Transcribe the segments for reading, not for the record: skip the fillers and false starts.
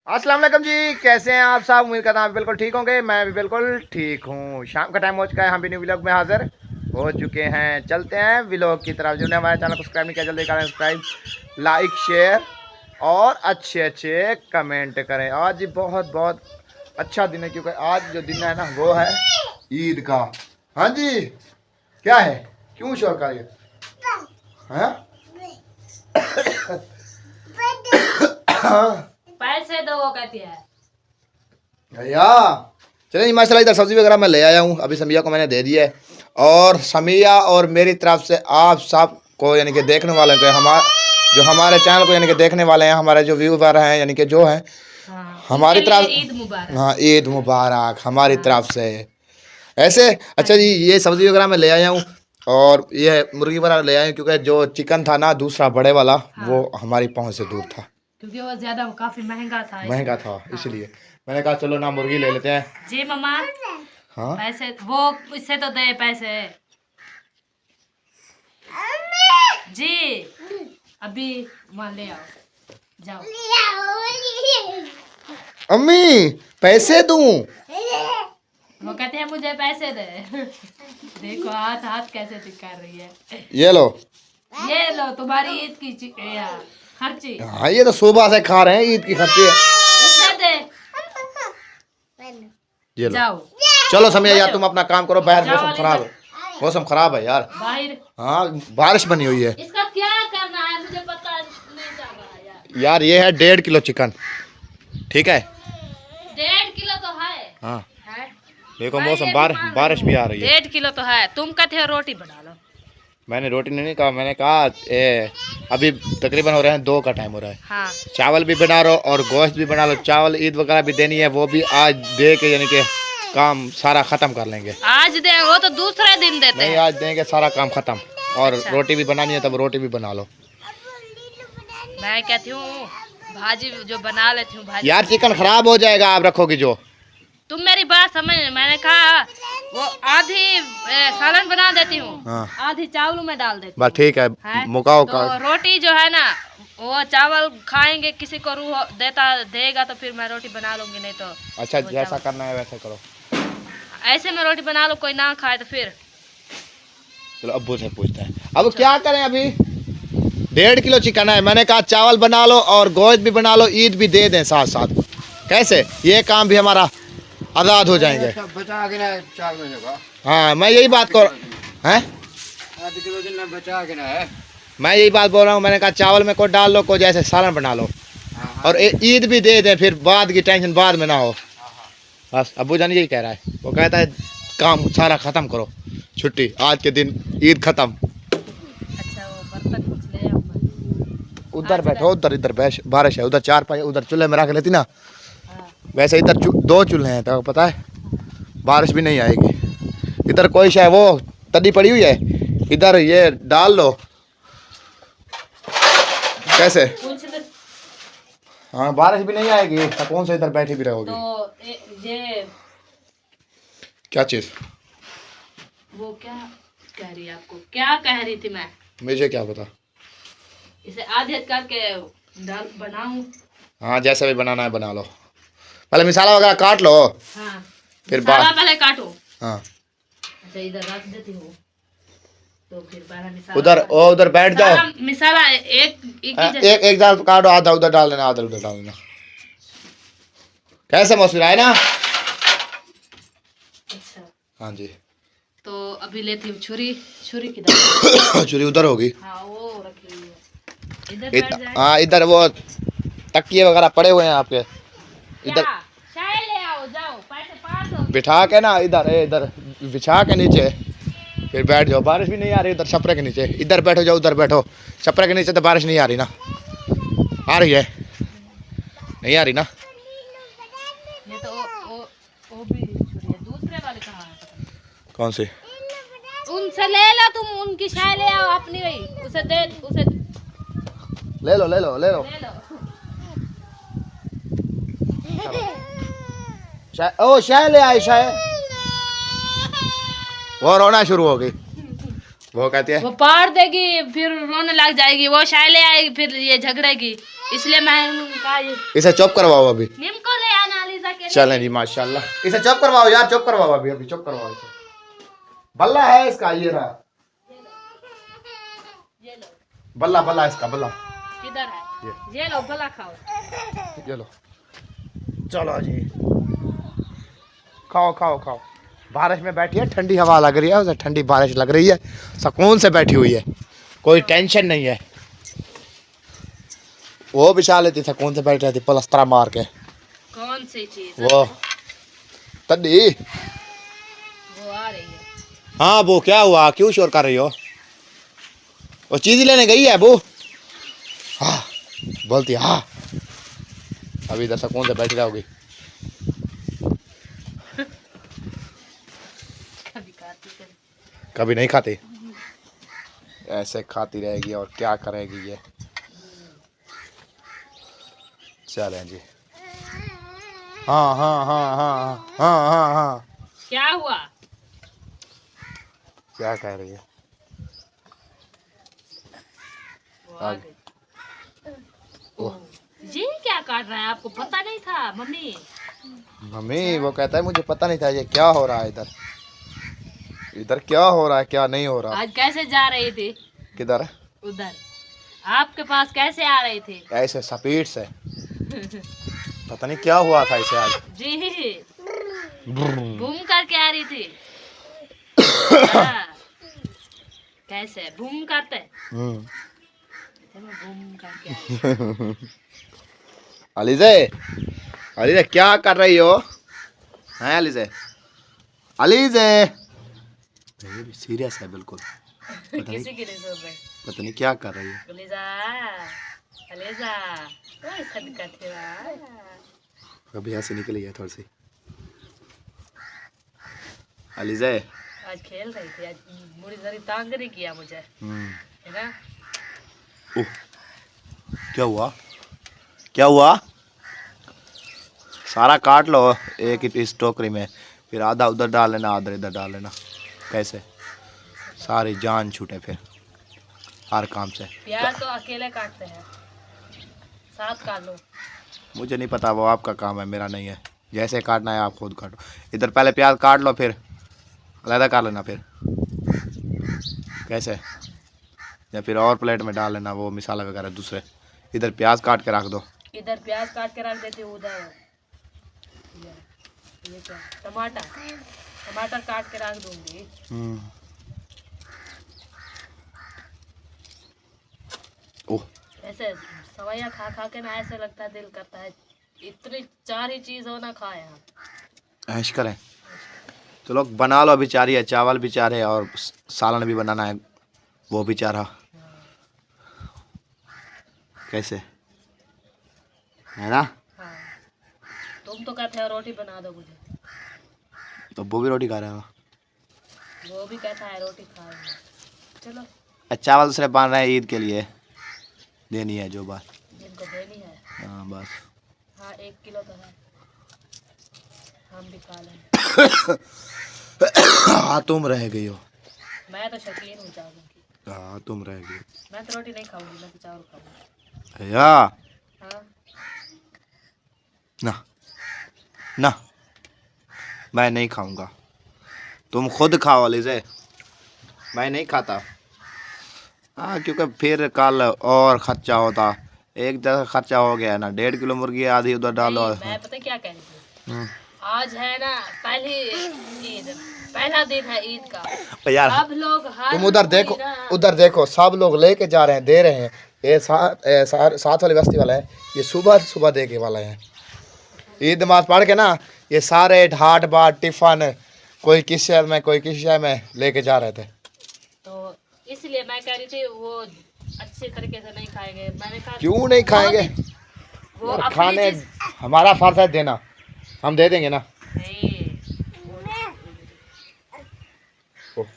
अस्सलाम वालेकुम जी, कैसे हैं आप सब। उम्मीद करता हूँ आप बिल्कुल ठीक होंगे। मैं भी बिल्कुल ठीक हूँ। शाम का टाइम हो चुका है, हम भी न्यू व्लॉग में हाजिर हो चुके हैं। चलते हैं व्लॉग की तरफ। जिन्होंने हमारे चैनल को सब्सक्राइब नहीं किया जल्दी करें सब्सक्राइब, लाइक शेयर और अच्छे अच्छे कमेंट करें। आज बहुत बहुत अच्छा दिन है, क्योंकि आज जो दिन है ना वो है ईद का। हाँ जी, क्या है, क्यों शोर कर रही है? पैसे दो वो कहती है भैया। चलिए माशाल्लाह, इधर सब्जी वगैरह मैं ले आया हूँ, अभी समिया को मैंने दे दिया है। और समिया और मेरी तरफ से आप सब को यानी कि देखने वाले को हमारे चैनल को यानी कि देखने वाले हैं, हमारे जो व्यूवर हैं यानी कि जो हैं, हमारी तरफ ईद मुबारक। हाँ, ईद मुबारक हमारी तरफ से। ऐसे अच्छा जी, ये सब्जी वगैरह मैं ले आया हूँ और ये मुर्गी वगैरह ले आया हूँ, क्योंकि जो चिकन था ना दूसरा बड़े वाला वो हमारी पहुँच से दूर था, क्योंकि वो ज्यादा काफी महंगा था इसलिए मैंने कहा चलो ना मुर्गी ले लेते हैं। जी मम्मा। हाँ पैसे वो इससे तो दे पैसे जी, अभी वहाँ ले आओ, जाओ। अम्मी पैसे दूं? वो कहते हैं मुझे पैसे दे। देखो हाथ हाथ कैसे दिखा रही है। ये लो तुम्हारी ईद की खर्ची। हाँ, ये तो सुबह से खा रहे हैं, ईद की खर्ची है। उससे दे, ये लो। जाओ चलो समय यार, तुम अपना काम करो, बाहर मौसम खराब है यार। बाहर हाँ, बारिश बनी हुई है इसका क्या करना है मुझे पता नहीं चल रहा है यार। ये है 1.5 किलो चिकन, ठीक है? 1.5 किलो तो है। हाँ है? देखो मौसम बारिश भी आ रही है। 1.5 किलो तो है। तुम कहते हो रोटी बना लो। मैंने रोटी नहीं कहा, मैंने कहा अभी तकरीबन हो रहे हैं 2 का टाइम हो रहा है। हाँ। चावल भी बना लो और गोश्त भी बना लो। चावल ईद वगैरह भी देनी है, वो भी आज दे के यानी कि काम सारा ख़त्म कर लेंगे। आज दे, वो तो दूसरे दिन देते नहीं, हैं। आज देंगे सारा काम ख़त्म। और अच्छा। रोटी भी बनानी है, तब रोटी भी बना लो। मैं कहती हूँ भाजी जो बना लेती हूँ भाजी। यार चिकन खराब हो जाएगा आप रखोगी जो। तुम मेरी बात समझ। मैंने कहा वो आधी सालन बना देती हूँ, हाँ। आधी चावल में डाल देती बस ठीक है, मुकाओ तो का। रोटी जो है ना वो चावल खाएंगे, किसी को रूह देगा तो फिर मैं रोटी बना लूंगी, नहीं तो अच्छा जैसा करना है वैसा करो। ऐसे में रोटी बना लो, कोई ना खाए तो फिर। चलो अब्बू से पूछते हैं। अब क्या करें, अभी 1.5 किलो चिकन है। मैंने कहा चावल बना लो और गोश्त भी बना लो, ईद भी दे दें साथ साथ। कैसे ये काम भी हमारा आज़ाद हो जाएंगे। बचा के ना 4 महीने का। हाँ, मैं यही बात कर हैं, आधे किलो दिन में बचा के ना है। मैं यही बात बोल रहा हूँ। मैंने कहा चावल में को डाल लो, को जैसे सालन बना लो और ईद भी दे दें, फिर बाद की टेंशन बाद में ना हो। बस अब्बू जान यही कह रहा है, वो कहता है काम सारा ख़त्म करो, छुट्टी आज के दिन, ईद ख़त्म। अच्छा वो बर्तन कुछ ले आओ। उधर बैठो, इधर बारिश है, उधर 4 पाई उधर चूल्हे में रख लेती ना। हाँ। वैसे इधर 2 चूल्हे हैं, तो पता है बारिश भी नहीं आएगी। इधर कोई शायद वो तड़ी पड़ी हुई है, इधर ये डाल लो। कैसे? हाँ, बारिश भी नहीं आएगी तो कौन से इधर बैठी भी रहोगी। तो ये क्या चीज़? वो क्या कह रही है, आपको क्या कह रही थी मैं? मुझे क्या पता। इसे आधे करके दाल बनाऊं। हाँ, जैसा भी बनाना है बना लो। पहले मसाला वगैरह काट लो, हाँ फिर मसाला पहले काटो। हाँ अच्छा इधर रख देती हूँ, तो फिर पहले मसाला उधर बैठ जाओ। मसाला एक दाल काटो, आधा उधर डाल देना, आधा उधर डाल देना। कैसे मौसम है ना? अच्छा हाँ जी। तो अभी लेती हूँ छुरी किधर? छुरी उधर होगी। हाँ वो रखी हुई है, इधर बैठ जाए। हाँ, इधर वो तकिए वगैरह पड़े हुए हैं आपके इधर। चाय ले आओ, जाओ पैसे 500 बिठा के ना इधर बिछा के नीचे फिर बैठ जाओ। बारिश भी नहीं आ रही उधर छपरे के नीचे, इधर बैठो जाओ, उधर बैठो। छपरे के नीचे तो बारिश नहीं आ रही ना? आ रही है? नहीं आ रही ना? ये तो वो भी छुरी है, दूसरे वाले कहाँ है? कौन सी? उनसे ले लो, तुम उनकी चाय ले आओ अपनी गई, उसे ले लो ले लो। शाय ले आई शाय। वो रोना शुरू हो गई, वो कहती है वो पार देगी फिर रोने लग जाएगी, वो चाय ले आएगी फिर ये झगड़ेगी। इसलिए मैंने कहा ये इसे चॉप करवाओ अभी। निम को ले आना अलीजा के लिए। चलें जी माशाल्लाह, इसे चॉप करवाओ यार, चॉप करवाओ अभी, अभी चॉप करवाओ इसे। बल्ला है इसका, ये रहा ये लो। बल्ला, बल्ला इसका बल्ला, किधर है? ये लो भला खाओ। ये लो। चलो जी, खाओ खाओ खाओ। बारिश में बैठी है, ठंडी हवा लग रही है, उसे ठंडी बारिश लग रही है, सुकून से बैठी हुई है, कोई टेंशन नहीं है। वो बिछा लेती सुकून से बैठी रहती पलस्तरा मार के। कौन सी चीज? वो तड्डी। वो आ रही है। हाँ वो क्या हुआ, क्यों शोर कर रही हो? वो चीज लेने गई है वो। हाँ बोलती है, हाँ अभी इधर सुकून से बैठी रहोगी। कभी खाती कभी। कभी नहीं खाती, ऐसे खाती रहेगी और क्या करेगी ये। चलें जी। हाँ हाँ हाँ हाँ हाँ हाँ हाँ। क्या हुआ? क्या कह रही है? वो आ गई। ये क्या काट रहा है, आपको पता नहीं था मम्मी? मम्मी वो कहता है मुझे पता नहीं था ये क्या हो रहा है इधर, इधर क्या हो रहा है क्या नहीं हो रहा। आज कैसे जा रही थी? किधर? उधर। आपके पास कैसे आ रही थी? ऐसे स्पीड से, पता नहीं क्या हुआ था इसे आज। जी बूम करके आ रही थी। हाँ। कैसे बूम करते? बूम करके आ रही थी। अलीजे, अलीजे क्या कर रही हो? हैं अलीजे, अलीजे ये भी सीरियस है बिल्कुल। किसी की नहीं सुन रहे। पता नहीं क्या कर रही है। अलीजा, अलीजा, ओए सदका तेरा। अभी ऐसे निकली है थोड़ी सी। अलीजे आज खेल रही थी, आज मुझे जरी तंग नहीं किया मुझे, है ना? क्या हुआ, क्या हुआ? सारा काट लो एक ही इस टोकरी में, फिर आधा उधर डाल लेना, आधा इधर डाल लेना। कैसे सारी जान छूटे फिर हर काम से। प्याज तो अकेले काटते हैं, साथ काट लो। मुझे नहीं पता, वो आपका काम है, मेरा नहीं है। जैसे काटना है आप खुद काटो। इधर पहले प्याज काट लो, फिर अलग कर लेना, फिर कैसे, या फिर और प्लेट में डाल लेना वो मसाला वगैरह दूसरे। इधर प्याज काट के रख दो। इधर प्याज काट के रख देती हूँ, उधर ये क्या, टमाटर, टमाटर काट के रख दूंगी। ओह ऐसे सवैया खा खा के ना ऐसे लगता है, दिल करता है इतनी चार ही चीज हो ना खाए हम। ऐश करें तो लोग बना लो। अभी चार ही है, चावल भी चार है और सालन भी बनाना है, वो भी चार है। कैसे है ना? हाँ। तुम तो कहते हो रोटी बना दो मुझे, तो वो भी रोटी खा रहे हो। वो भी कहता है रोटी खाएंगे। चलो चावल सिर्फ बन रहे हैं ईद के लिए, देनी है जो बात जिनको देनी है। हाँ बस। हाँ 1 किलो तो है, हम भी खा लेंगे। हाँ तुम रह गई हो। मैं तो शौकीन हूँ चावल की। हाँ तुम रह गई। मैं तो रोटी नहीं खाऊंगी, मैं तो चावल खाऊंगी। या हाँ ना ना, मैं नहीं खाऊंगा, तुम खुद खाओ अलीज़े, मैं नहीं खाता। हाँ क्योंकि फिर कल और खर्चा होता, एक जगह खर्चा हो गया ना, 1.5 किलो मुर्गी आधी उधर डालो। नहीं, मैं पता क्या कह रही थी, आज है ना पहली ईद, पहला दिन है ईद का। यार अब लोग तुम उधर देखो, उधर देखो, सब लोग लेके जा रहे हैं, दे रहे हैं। ये साथ वाली बस्ती वाला है, ये सुबह सुबह दे के वाला है। ईद नमाज पढ़ के ना ये सारे ढाट बाट टिफन, कोई किस शहर में कोई किस शहर में लेके जा रहे थे। तो इसलिए मैं कह रही थी वो अच्छे तरीके से नहीं खाएंगे। मैंने कहा क्यों नहीं खाएंगे? वो अपनी खाने चीज- हमारा फर्ज है देना, हम दे देंगे ना। नहीं,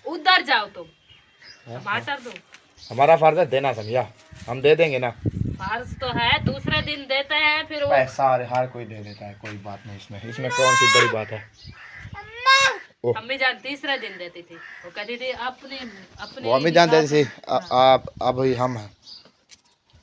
उधर जाओ तुम, टमाटर दो। हमारा फर्ज है देना, समझा? हम दे देंगे ना। फर्ज तो है, दूसरे दिन देते हैं फिर वो। सारे हर कोई दे देता है, कोई बात नहीं इसमें, इसमें कौन सी बड़ी बात है। अम्मी जान तीसरे दिन देती थी, वो कहती थी अपने अपने वो अम्मी जान देती थी, आप अभी हम हैं।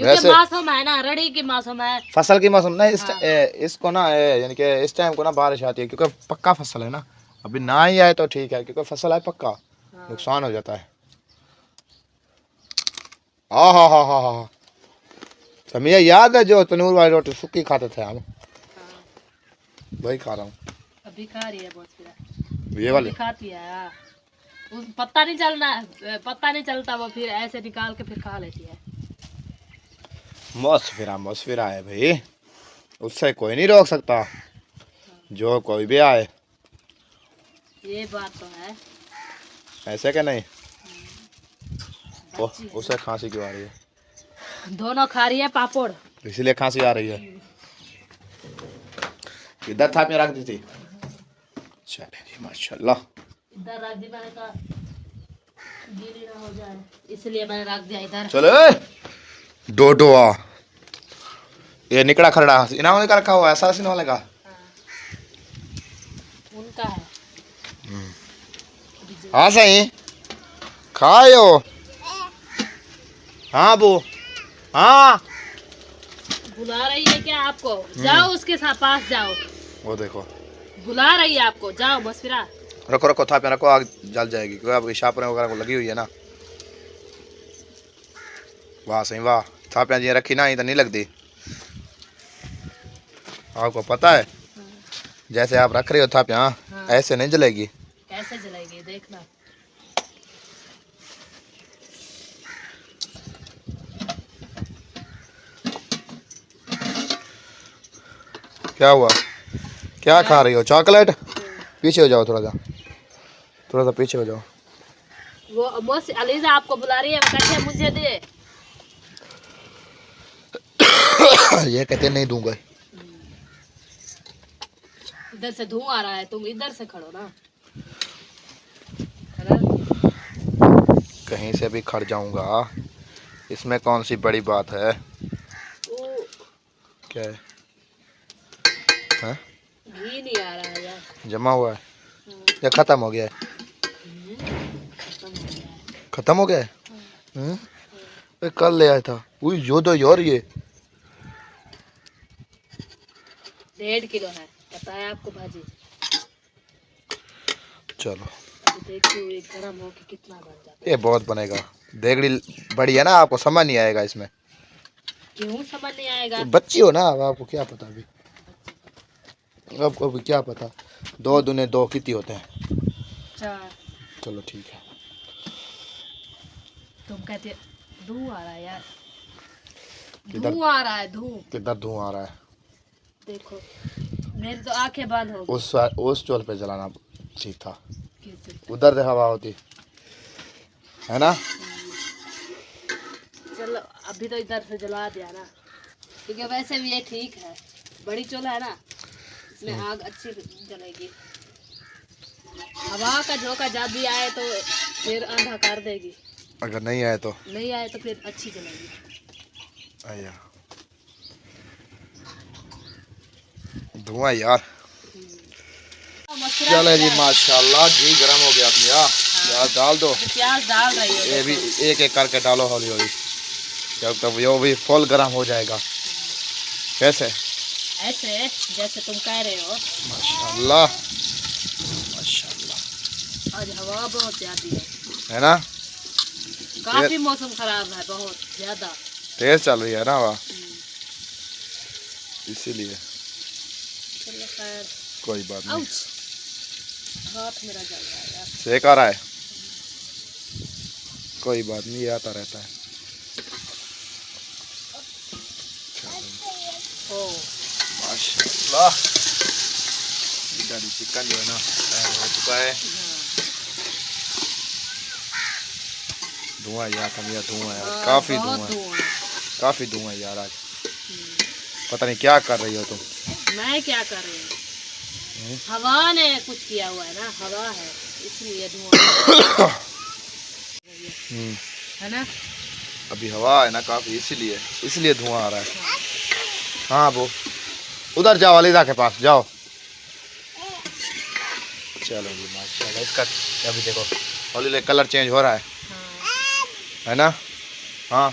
क्योंकि वैसे मौसम है ना, रड़ी की मौसम है। फसल की मौसम ना इसको ना यानी कि इस टाइम को ना बारिश आती है क्योंकि पक्का फसल है ना। अभी ना ही आए तो ठीक है क्योंकि फसल है पक्का, नुकसान हो जाता है। हाँ हाँ हाँ हाँ हाँ, तो मुझे याद है जो तनूर वाली रोटी सूखी खाते थे हम, वही खा रहा हूँ। अभी खा रही है बहुत, ये वाली खाती है। उस पता नहीं चलना, पता नहीं चलता, वो फिर ऐसे निकाल के फिर खा लेती है। मौसफिरा है भाई, उससे कोई नहीं रोक सकता, जो कोई भी आए। ये बात तो है। ऐसे क्या नहीं। उसे खांसी क्यों आ रही है? दोनों खा रही है पापड़, इसीलिए खांसी आ रही है। इधर था, रख दी थी। चले जी माशाल्लाह। इधर रख दी, मैंने कहा गीली ना हो जाए, इसलिए मैंने रख दिया इधर। चले डोडोआ ये निकड़ा खड़ा इन्होंने का रखा हुआ है, ऐसा वाले का उनका है। हाँ सही खाओ। हाँ बो, हाँ बुला रही है क्या आपको? जाओ उसके साथ पास जाओ, वो देखो बुला रही है आपको, जाओ मसफिरा। रखो रखो था पे रखो, आग जल जाएगी क्योंकि अब शापरें वगैरह को लगी हुई है ना। वाह सही वाह, था पे जी रखी ना ही तो नहीं लगती। आपको पता है जैसे आप रख रहे हो था पे, हाँ ऐसे नहीं जलेगी। कैसे जलाएगी देखना। क्या हुआ, क्या खा रही हो? चॉकलेट? पीछे हो जाओ, थोड़ा सा पीछे हो जाओ। वो मोस अलीजा आपको बुला रही है, कहती है मुझे दे। ये कहते नहीं दूंगा। इधर से धुआं आ रहा है, तुम इधर से खड़ो ना। कहीं से भी खड़ जाऊंगा, इसमें कौन सी बड़ी बात है। क्या है? हाँ? घी नहीं आ रहा है यार, जमा हुआ है या खत्म हो गया है? खत्म हो गया है। कल ले आया था। यो दो यार, ये 1.5 किलो है, पता है आपको भाजी। चलो देखिए ये गरम हो के कितना बन जाता है। ये बहुत बनेगा, देगड़ी बड़ी है ना, आपको समझ नहीं आएगा इसमें। क्यों समझ नहीं आएगा? बच्ची हो ना, अब आपको क्या पता अभी, आपको अभी क्या पता। 2 दूने 2 कितने होते हैं? 4। चलो ठीक है। तुम कहते धुआं आ रहा है यार, किधर? धुआं आ रहा है, किधर धुआं आ रहा है? देखो मेरी तो आंखें बंद हो गई। उस चोल पे जलाना ठीक था, उधर से हवा होती है ना। चलो अभी तो इधर से जला दिया ना, क्योंकि वैसे भी ये ठीक है, बड़ी चूल्हा है ना, इसमें आग अच्छी जलेगी। हवा का झोंका जब भी आए तो फिर आंधा कर देगी, अगर नहीं आए तो फिर अच्छी जलेगी। आया धुआं यार। चलो जी माशाल्लाह, घी गरम हो गया अपनी। प्याज डाल दो, प्याज डाल रही हो, ये भी एक एक करके डालो हौली हौली, जब तक वो भी फुल गरम हो जाएगा। कैसे? ऐसे जैसे तुम कह रहे हो। माशाल्लाह माशाल्लाह, आज हवा बहुत ज्यादा है ना, काफी मौसम खराब है, बहुत ज्यादा तेज चल रही है ना हवा, इसीलिए। चलो खैर, कोई बात नहीं। हाथ मेरा जल रहा है यार। सेक आ रहा है, कोई बात नहीं, ये आता रहता है। माशाल्लाह, इधर चिकन जो है ना हो चुका है। धुआं यार, कमिया धुआं है, काफी धुआं यार आज। पता नहीं क्या कर रही हो तुम। मैं क्या कर रही हूँ? हवा ने कुछ किया हुआ है ना, हवा है इसलिए धुआं है ना। अभी हवा है ना काफी, इसलिए धुआं आ रहा है। हाँ वो उधर जाओ, अलीजा के पास जाओ। चलो जी माशाल्लाह, इसका अभी देखो हौली कलर चेंज हो रहा है ना। हाँ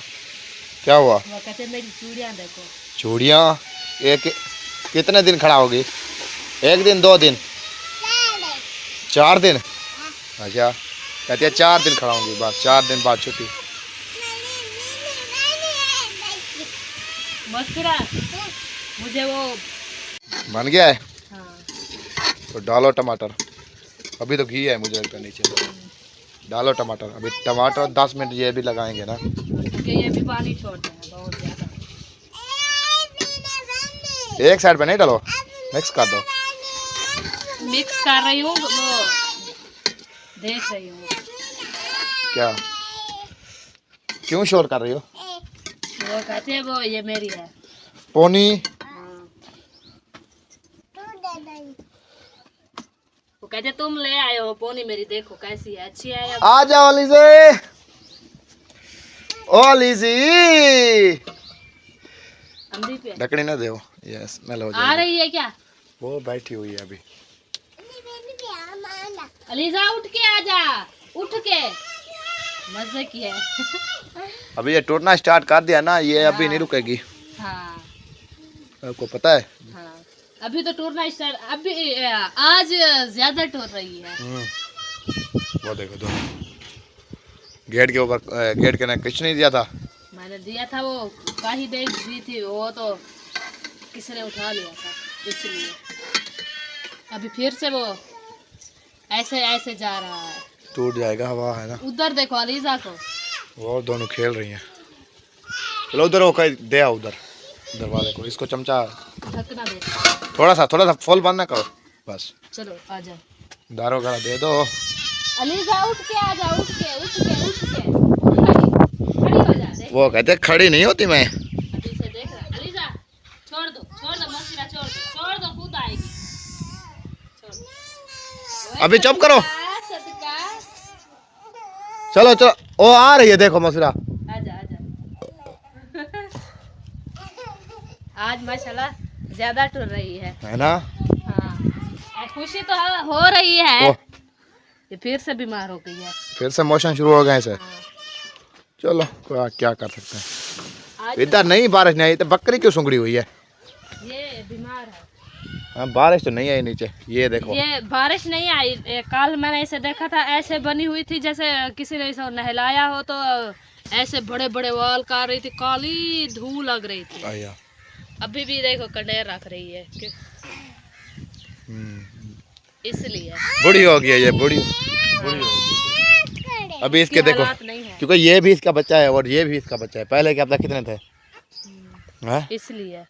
क्या हुआ? वो कहते मेरी चूड़ियाँ देखो। चूड़ियाँ एक कितने दिन खड़ा होगी? 1 दिन 2 दिन 4 दिन? अच्छा कहती है 4 दिन खड़ा होंगी बस, 4 दिन बाद छुट्टी। मस्कुरा मुझे वो बन गया है हाँ तो डालो टमाटर। अभी तो घी है मुझे लगता है नीचे, डालो टमाटर। अभी टमाटर 10 मिनट ये भी लगाएंगे ना, क्योंकि ये भी पानी छोड़ते हैं बहुत ज़्यादा। एक साइड पे नहीं डालो, मिक्स कर दो। मिक्स कर रही हूँ, वो देख रही हूँ। क्या क्यों शोर कर रही हो? वो कहते हैं वो ये मेरी है। पोनी हाँ। वो कहते तुम ले आए हो पोनी मेरी, देखो कैसी है, अच्छी है या आ जाओ लीजी, ओ लीजी। अंधी पे ढकनी ना दो, ये स्मेल हो आ जाएगी। रही है क्या? वो बैठी हुई है अभी। अलीजा उठ के आ जा, उठ के मजे की है। अभी ये टूटना स्टार्ट कर दिया ना, ये अभी नहीं रुकेगी, हाँ आपको पता है। हाँ अभी तो टूटना स्टार्ट, अभी आज ज्यादा टूट रही है। वो देखो दो गेट के ऊपर, गेट के ना कुछ नहीं दिया था। मैंने दिया था, वो काही देख दी थी, वो तो किसी ने उठा लिया था, इसलिए अभी फिर से वो ऐसे ऐसे जा रहा है। टूट जाएगा, हवा है ना। उधर देखो अलीजा को, वो दोनों खेल रही हैं। चलो उधर वो कहीं दे आओ, उधर दरवाजे को, इसको चमचा ढकना दे। थोड़ा सा फुल बंद ना करो बस। चलो आ जा दारू वगैरह दे दो। अलीजा, उठ के आ जा, उठ के उठ के उठ के खड़ी हो जा। देख वो कहते खड़ी नहीं होती मैं। अभी से देख रहा अलीजा, छोड़ दो मसीरा, छोड़ दो खुद आएगी, छोड़ दो। अभी चुप करो। सदका चलो ओ आ रही है, देखो मसरा। आजा आज माशाल्लाह ज्यादा टूट रही है ना। हाँ खुशी तो हो रही है। ओ, ये फिर से बीमार हो गई है। फिर से मोशन शुरू हो गए से। हाँ। चलो क्या कर सकते हैं। आज इधर नहीं बारिश नहीं आई, तो बकरी क्यों सुंगड़ी हुई है? ये बीमार है। हाँ बारिश तो नहीं आई नीचे, ये देखो। ये बारिश नहीं आई, कल मैंने इसे देखा था, ऐसे बनी हुई थी जैसे किसी ने इसे नहलाया हो, तो ऐसे बड़े बड़े वाल कर रही थी, काली धूल लग रही थी। आया। अभी भी देखो कंडेर रख रही है इसलिए बुढ़ी हो गई है ये, बुढ़ी हो गई। अभी इसके देखो, हालात नहीं है क्योंकि ये भी इसका बच्चा है और ये भी इसका बच्चा है। पहले क्या पता कितने थे, हैं? इसलिए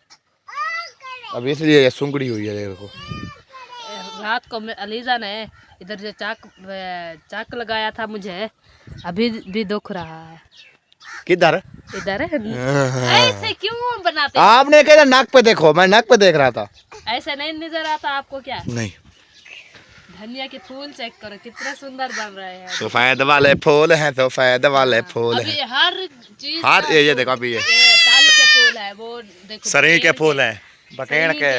अब इसलिए ये सुंगड़ी हुई है देखो। रात को अलीजा ने इधर जो चाक लगाया था मुझे, अभी भी दुख रहा है। किधर? इधर ऐसे क्यों बनाते हैं? आपने कहा नाक पे देखो, मैं नाक पे देख रहा था। ऐसे नहीं नजर आता आपको क्या? नहीं, धनिया के फूल चेक करो कितने सुंदर बन रहे हैं। सफेद वाले फूल हैं, सफेद वाले फूल अभी हैं। हर चीज हर ये देखो, अभी ये ताली के फूल है, वो देखो सरी के फूल हैं, बटेड़ सही के।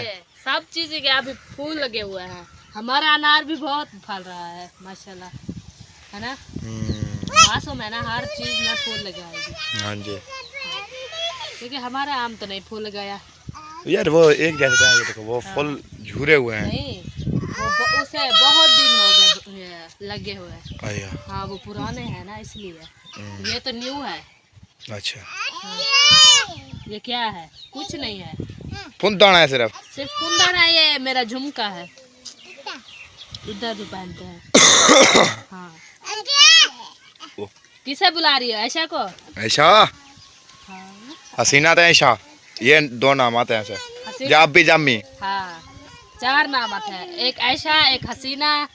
सब चीज के अभी फूल लगे हुए हैं। हमारा अनार भी बहुत फल रहा है माशाल्लाह, है ना। मासों में ना हर चीज में फूल लगाएगी। हाँ जी, क्योंकि हमारा आम तो नहीं फूल लगाया यार वो एक जैसे था, ये देखो वो फूल झूरे हुए हैं। नहीं, वो उसे बहुत दिन हो गए लगे हुए। आया। हाँ वो पुराने हैं ना, इसलिए ये तो न्यू है। अच्छा, ये क्या है? कुछ नहीं है, फुंदाना है सिर्फ। सिर्फ कुंदन है। ये मेरा झुमका है, इधर जो पहनते हैं। हाँ किसे बुला रही है? ऐशा को? ऐशा, हाँ हसीना तो ऐशा, ये 2 नाम आते हैं ऐसे। हसीना। जाबी जामी। हाँ 4 नाम आते हैं, एक ऐशा, एक हसीना,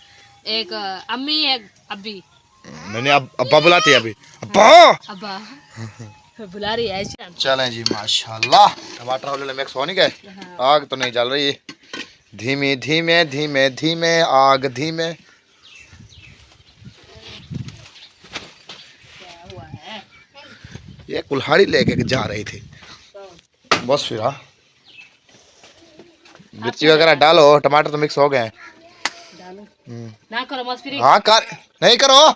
एक अम्मी, एक अब्बी। मैंने अब्बा बुलाती है अभी। अब्बा अब्बा बुला रही है ऐशा। चलें जी, माशाल्लाह। टमाटर वाले मिक्स हो नहीं गए? हाँ। आग तो नहीं जल रही, धीमे धीमे धीमे धीमे आग धीमे। क्या हुआ है? ये कुल्हाड़ी लेके जा रही थी बस। फिर हाँ मिर्ची वगैरह डालो, टमाटर तो मिक्स हो गए हैं। डालो ना करो मस्फिरी। हाँ कर, नहीं करो।